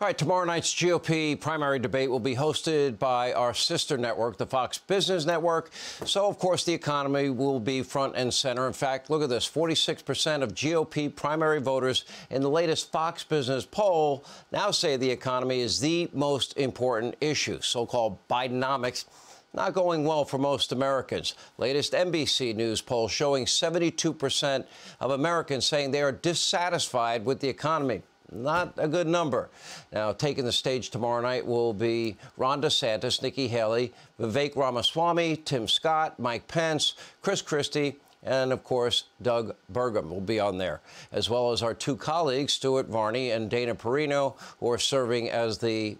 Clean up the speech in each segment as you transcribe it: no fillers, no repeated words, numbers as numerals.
All right, tomorrow night's GOP primary debate will be hosted by our sister network, the Fox Business Network. So, of course, the economy will be front and center. In fact, look at this. 46% of GOP primary voters in the latest Fox Business poll now say the economy is the most important issue. So-called Bidenomics not going well for most Americans. Latest NBC News poll showing 72% of Americans saying they are dissatisfied with the economy. Not a good number. Now, taking the stage tomorrow night will be Ron DeSantis, Nikki Haley, Vivek Ramaswamy, Tim Scott, Mike Pence, Chris Christie, and, of course, Doug Burgum will be on there, as well as our two colleagues, Stuart Varney and Dana Perino, who are serving as the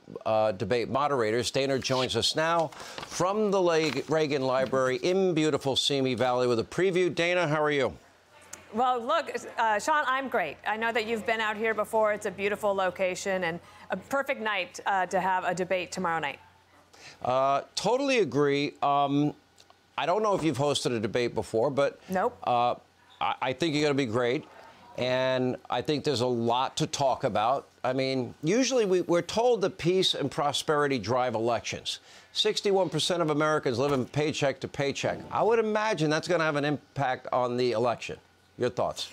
debate moderators. Dana joins us now from the Reagan Library in beautiful Simi Valley with a preview. Dana, how are you? Well, look, Sean, I'm great. I know that you've been out here before. It's a beautiful location and a perfect night to have a debate tomorrow night. Totally agree. I don't know if you've hosted a debate before, but nope. I think you're going to be great. And I think there's a lot to talk about. I mean, usually we're told that peace and prosperity drive elections. 61% of Americans live in paycheck to paycheck. I would imagine that's going to have an impact on the election. Your thoughts?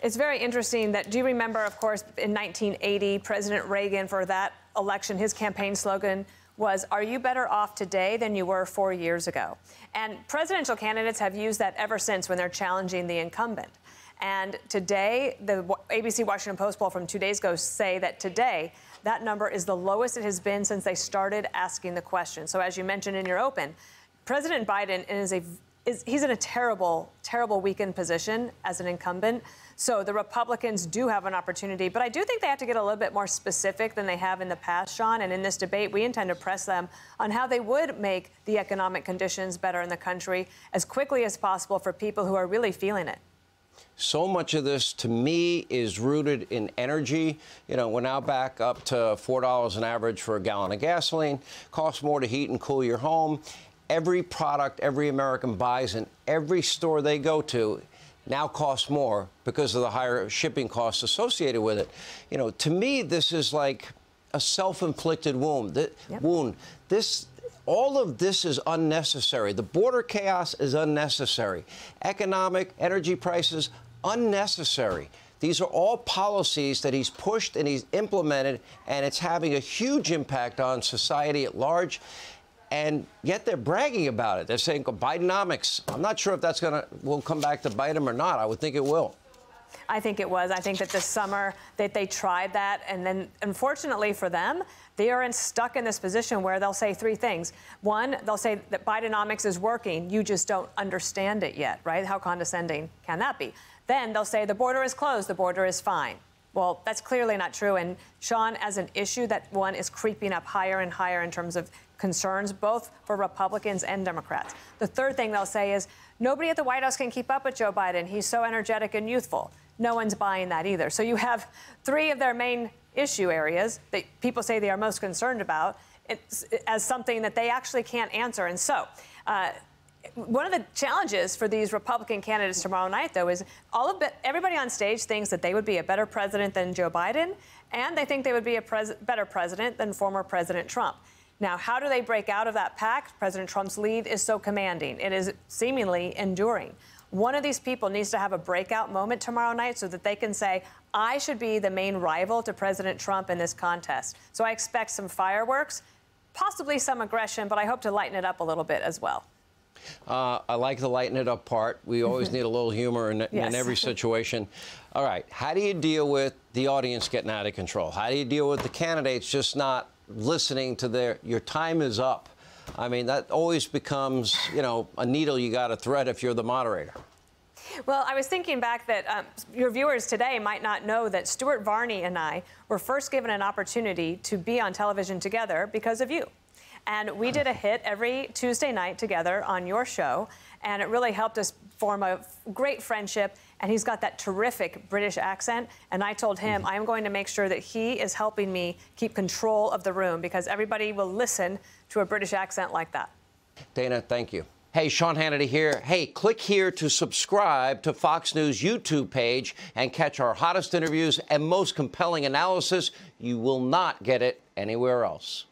It's very interesting that, do you remember, of course, in 1980, President Reagan, for that election, his campaign slogan was, "Are you better off today than you were 4 years ago?" And presidential candidates have used that ever since when they're challenging the incumbent. And today, the ABC Washington Post poll from 2 days ago say that today, that number is the lowest it has been since they started asking the question. So as you mentioned in your open, President Biden he's in a terrible, terrible weakened position as an incumbent. So the Republicans do have an opportunity. But I do think they have to get a little bit more specific than they have in the past, Sean. And in this debate, we intend to press them on how they would make the economic conditions better in the country as quickly as possible for people who are really feeling it. So much of this, to me, is rooted in energy. You know, we're now back up to $4 an average for a gallon of gasoline. Costs more to heat and cool your home. Every product every American buys in every store they go to now costs more because of the higher shipping costs associated with it. You know, to me, this is like a self-inflicted wound. All of this is unnecessary. The border chaos is unnecessary. Economic, energy prices, unnecessary. These are all policies that he's pushed and he's implemented, and it's having a huge impact on society at large. And yet they're bragging about it. They're saying Bidenomics. I'm not sure if that's will come back to bite them or not. I would think it will. I think it was. I think that this summer that they tried that, and then unfortunately for them, they are stuck in this position where they'll say three things. One, they'll say that Bidenomics is working. You just don't understand it yet, right? How condescending can that be? Then they'll say the border is closed. The border is fine. Well, that's clearly not true. And Sean, as an issue, that one is creeping up higher and higher in terms of concerns, both for Republicans and Democrats. The third thing they'll say is nobody at the White House can keep up with Joe Biden. He's so energetic and youthful. No one's buying that either. So you have three of their main issue areas that people say they are most concerned about as something that they actually can't answer. And so one of the challenges for these Republican candidates tomorrow night, though, is everybody on stage thinks that they would be a better president than Joe Biden, and they think they would be a better president than former President Trump. Now, how do they break out of that pact? President Trump's lead is so commanding. It is seemingly enduring. One of these people needs to have a breakout moment tomorrow night so that they can say, I should be the main rival to President Trump in this contest. So I expect some fireworks, possibly some aggression, but I hope to lighten it up a little bit as well. I like the lighten it up part. We always need a little humor in every situation. All right. How do you deal with the audience getting out of control? How do you deal with the candidates just not listening to your time is up? I mean, that always becomes, you know, a needle you got to thread if you're the moderator. Well, I was thinking back that your viewers today might not know that Stuart Varney and I were first given an opportunity to be on television together because of you. And we did a hit every Tuesday night together on your show, and it really helped us form a great friendship. And he's got that terrific British accent. And I told him I am going to make sure that he is helping me keep control of the room because everybody will listen to a British accent like that. Dana, thank you. Hey, Sean Hannity here. Hey, click here to subscribe to Fox News YouTube page and catch our hottest interviews and most compelling analysis. You will not get it anywhere else.